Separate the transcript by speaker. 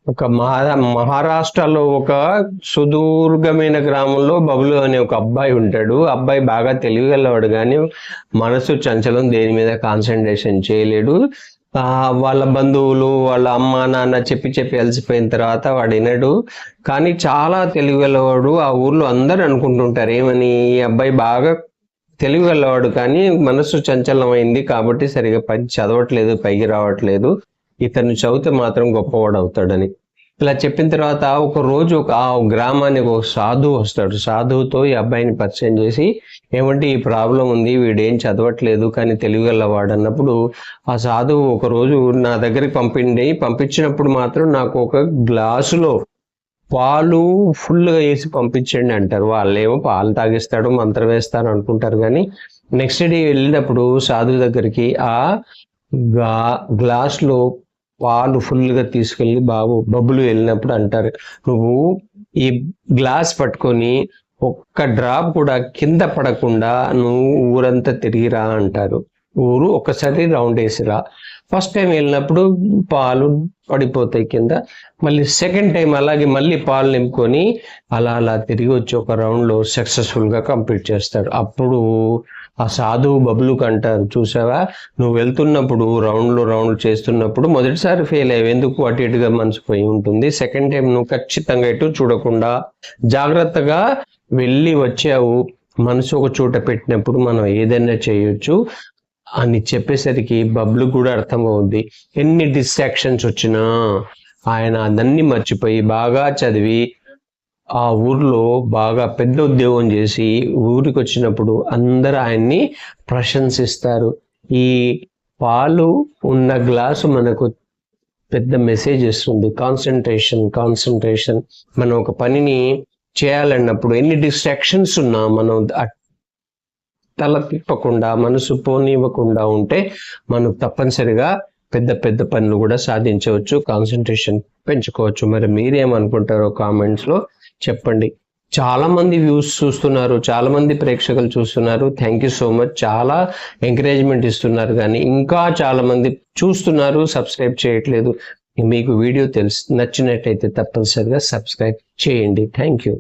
Speaker 1: ఒక మహారాష్ట్రలో ఒక సుదూర్ఘమైన గ్రామంలో బబులు అనే ఒక అబ్బాయి ఉంటాడు. అబ్బాయి బాగా తెలివిగలవాడు, కానీ మనసు చంచలం, దేని మీద కాన్సన్ట్రేషన్ చేయలేడు. వాళ్ళ బంధువులు, వాళ్ళ అమ్మ నాన్న చెప్పి చెప్పి అలసిపోయిన తర్వాత వాడు వినడు. కానీ చాలా తెలివిగలవాడు. ఆ ఊర్లో అందరు అనుకుంటుంటారు ఏమని, ఈ అబ్బాయి బాగా తెలివిగలవాడు కానీ మనసు చంచలమైంది కాబట్టి సరిగా పని చదవట్లేదు, పైకి రావట్లేదు, ఇతను చదివితే మాత్రం గొప్పవాడు అవుతాడని. ఇలా చెప్పిన తర్వాత ఒక రోజు ఆ గ్రామానికి ఒక సాధువు వస్తాడు. సాధువుతో ఈ అబ్బాయిని పరిచయం చేసి, ఏమంటే ఈ ప్రాబ్లం ఉంది, వీడేం చదవట్లేదు కానీ తెలివిగలవాడు అన్నప్పుడు, ఆ సాధువు ఒక రోజు నా దగ్గరికి పంపించినప్పుడు మాత్రం నాకు ఒక గ్లాసులో పాలు ఫుల్గా వేసి పంపించండి అంటారు. వాళ్ళేమో పాలు తాగిస్తాడు, మంత్రం వేస్తాడు అనుకుంటారు. కానీ నెక్స్ట్ డే వెళ్ళినప్పుడు సాధువు దగ్గరికి ఆ గ్లాస్లో పాలు ఫుల్గా తీసుకెళ్ళి బబ్బులు వెళ్ళినప్పుడు అంటారు, నువ్వు ఈ గ్లాస్ పట్టుకొని ఒక్క డ్రాప్ కూడా కింద పడకుండా నువ్వు ఊరంతా తిరిగిరా అంటారు. ఊరు ఒక్కసారి రౌండ్ వేసిరా. ఫస్ట్ టైం వెళ్ళినప్పుడు పాలు పడిపోతాయి కింద, మళ్ళీ సెకండ్ టైం అలాగే మళ్ళీ పాలు నింపుకొని అలా తిరిగి వచ్చి ఒక రౌండ్లో సక్సెస్ఫుల్గా కంప్లీట్ చేస్తాడు. అప్పుడు ఆ సాధువు బబులుకు అంటారు, చూసావా, నువ్వు వెళ్తున్నప్పుడు రౌండ్లు చేస్తున్నప్పుడు మొదటిసారి ఫెయిల్ అయ్యావు, ఎందుకు అటు ఇటుగా మనసు పోయి ఉంటుంది. సెకండ్ టైం నువ్వు ఖచ్చితంగా ఎటు చూడకుండా జాగ్రత్తగా వెళ్ళి వచ్చావు. మనసు ఒక చోట పెట్టినప్పుడు మనం ఏదైనా చేయొచ్చు అని చెప్పేసరికి బబ్లు కూడా అర్థమవుద్ది. ఎన్ని డిస్ట్రాక్షన్స్ వచ్చినా ఆయన అదన్నీ మర్చిపోయి బాగా చదివి ఆ ఊర్లో బాగా పెద్ద ఉద్యోగం చేసి ఊరికి వచ్చినప్పుడు అందరూ ఆయన్ని ప్రశంసిస్తారు. ఈ పాలు ఉన్న గ్లాసు మనకు పెద్ద మెసేజ్ ఇస్తుంది. కాన్సన్ట్రేషన్. మనం ఒక పనిని చేయాలన్నప్పుడు ఎన్ని డిస్ట్రాక్షన్స్ ఉన్నా మనం తల తిప్పకుండా, మనసు పోనివ్వకుండా ఉంటే మనం తప్పనిసరిగా పెద్ద పనులు కూడా సాధించవచ్చు, కాన్సన్ట్రేషన్ పెంచుకోవచ్చు. మరి మీరేమనుకుంటారో కామెంట్స్లో చెప్పండి. చాలా మంది వ్యూస్ చూస్తున్నారు, చాలా మంది ప్రేక్షకులు చూస్తున్నారు. Thank you so much. చాలా ఎంకరేజ్మెంట్ ఇస్తున్నారు, కానీ ఇంకా చాలా మంది చూస్తున్నారు, సబ్స్క్రైబ్ చేయట్లేదు. మీకు వీడియో నచ్చినట్టయితే తప్పనిసరిగా సబ్స్క్రైబ్ చేయండి. Thank you.